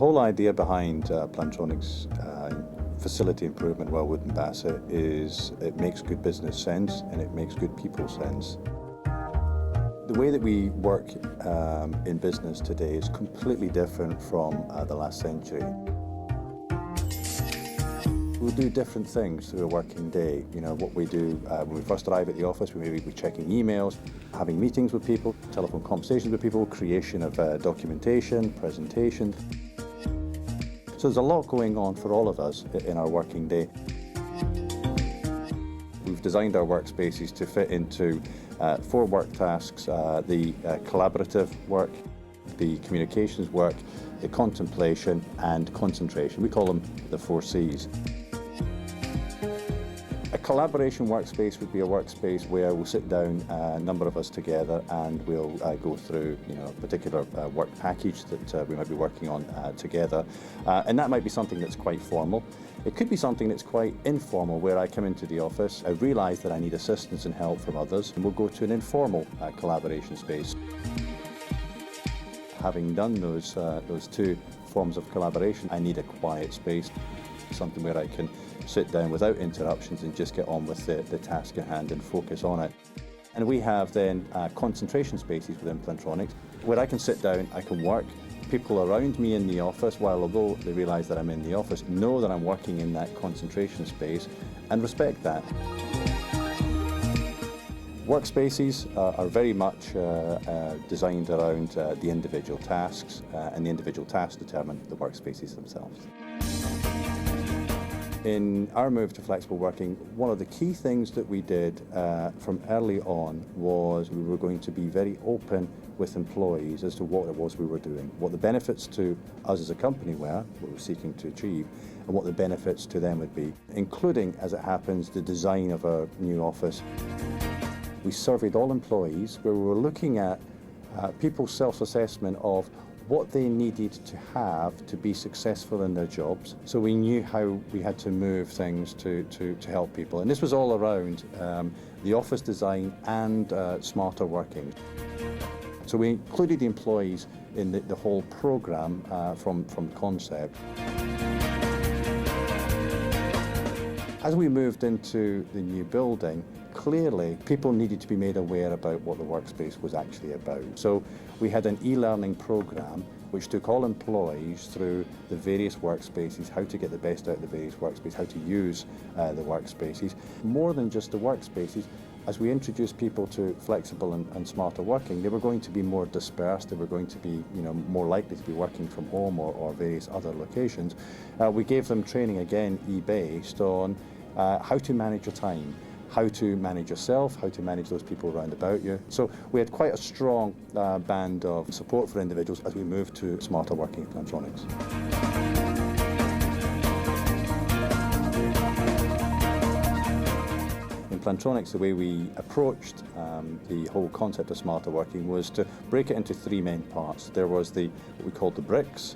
whole idea behind Plantronics facility improvement Royal Wootton Bassett is it makes good business sense and it makes good people sense. The way that we work in business today is completely different from the last century. We'll do different things through a working day. You know, what we do when we first arrive at the office, we may be checking emails, having meetings with people, telephone conversations with people, creation of documentation, presentation. So there's a lot going on for all of us in our working day. We've designed our workspaces to fit into 4 work tasks, the collaborative work, the communications work, the contemplation and concentration. We call them the 4 C's. A collaboration workspace would be a workspace where we'll sit down, a number of us together, and we'll go through a particular work package that we might be working on together. And that might be something that's quite formal. It could be something that's quite informal, where I come into the office, I realise that I need assistance and help from others, and we'll go to an informal collaboration space. Having done those 2 forms of collaboration, I need a quiet space, something where I can sit down without interruptions and just get on with the task at hand and focus on it. And we have then concentration spaces within Plantronics where I can sit down, I can work. People around me in the office, while although they realise that I'm in the office, know that I'm working in that concentration space and respect that. Workspaces are very much designed around the individual tasks, and the individual tasks determine the workspaces themselves. In our move to flexible working, one of the key things that we did from early on was we were going to be very open with employees as to what it was we were doing, what the benefits to us as a company were, what we were seeking to achieve, and what the benefits to them would be, including, as it happens, the design of our new office. We surveyed all employees where we were looking at people's self-assessment of what they needed to have to be successful in their jobs. So we knew how we had to move things to help people. And this was all around the office design and smarter working. So we included the employees in the whole program from concept. As we moved into the new building, clearly people needed to be made aware about what the workspace was actually about. So we had an e-learning program which took all employees through the various workspaces, how to get the best out of the various workspaces, how to use the workspaces. More than just the workspaces, as we introduced people to flexible and smarter working, they were going to be more dispersed, they were going to be more likely to be working from home or various other locations. We gave them training, again, e-based on how to manage your time, how to manage yourself, how to manage those people around about you. So we had quite a strong band of support for individuals as we moved to smarter working at Plantronics. In Plantronics, the way we approached the whole concept of smarter working was to break it into 3 main parts. There was what we called the bricks,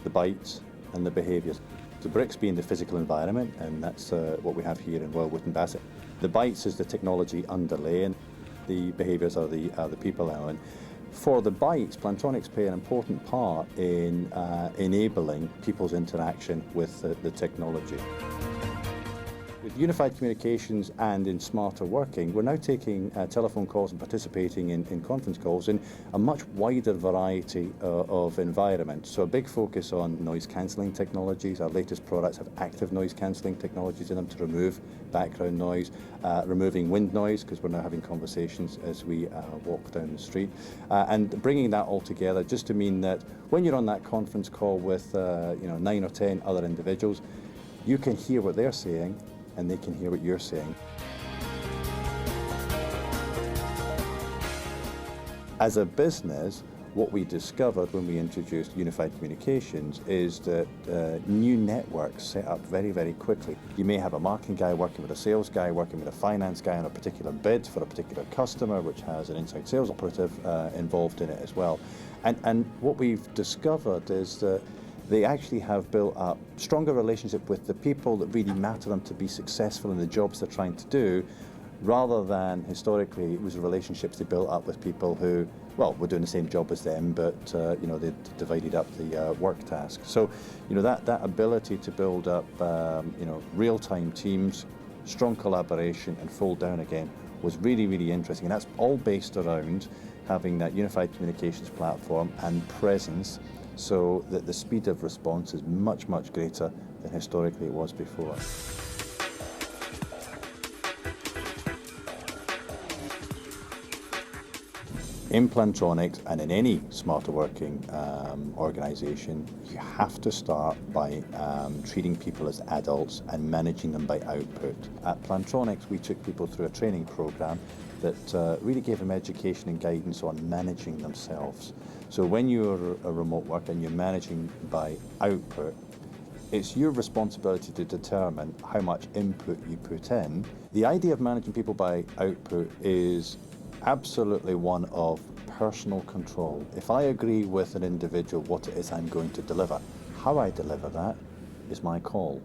the bytes, and the behaviours. The bricks being the physical environment, and that's what we have here in Royal Wootton Bassett. The bytes is the technology underlay, and the behaviours are the people element. For the bytes, Plantronics play an important part in enabling people's interaction with the technology. With unified communications and in smarter working, we're now taking telephone calls and participating in conference calls in a much wider variety of environments. So a big focus on noise cancelling technologies. Our latest products have active noise cancelling technologies in them to remove background noise, removing wind noise, because we're now having conversations as we walk down the street, and bringing that all together just to mean that when you're on that conference call with 9 or 10 other individuals, you can hear what they're saying and they can hear what you're saying. As a business, what we discovered when we introduced unified communications is that new networks set up very, very quickly. You may have a marketing guy working with a sales guy, working with a finance guy on a particular bid for a particular customer, which has an inside sales operative involved in it as well. And what we've discovered is that they actually have built up stronger relationship with the people that really matter them to be successful in the jobs they're trying to do, rather than historically it was relationships they built up with people who, well, were doing the same job as them, but you know, they divided up the work tasks. So, you know, that ability to build up, you know, real-time teams, strong collaboration, and fold down again was really, really interesting. And that's all based around having that unified communications platform and presence, so that the speed of response is much, much greater than historically it was before. In Plantronics and in any smarter working organisation, you have to start by treating people as adults and managing them by output. At Plantronics, we took people through a training programme that really gave them education and guidance on managing themselves. So when you're a remote worker and you're managing by output, it's your responsibility to determine how much input you put in. The idea of managing people by output is absolutely one of personal control. If I agree with an individual what it is I'm going to deliver, how I deliver that is my call.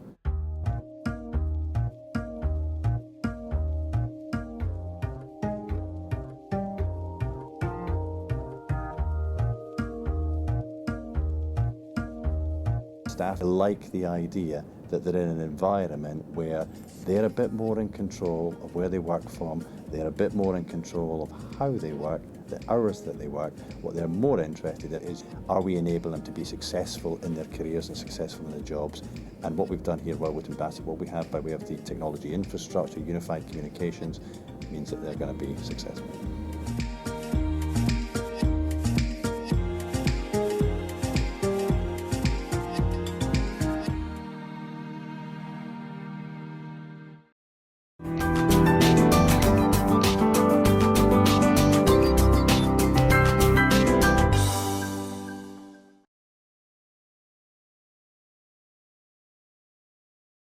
Staff like the idea that they're in an environment where they're a bit more in control of where they work from, they're a bit more in control of how they work, the hours that they work. What they're more interested in is, are we enabling them to be successful in their careers and successful in their jobs? And what we've done here at Royal Wootton Bassett, what we have by way of the technology infrastructure, unified communications, means that they're going to be successful.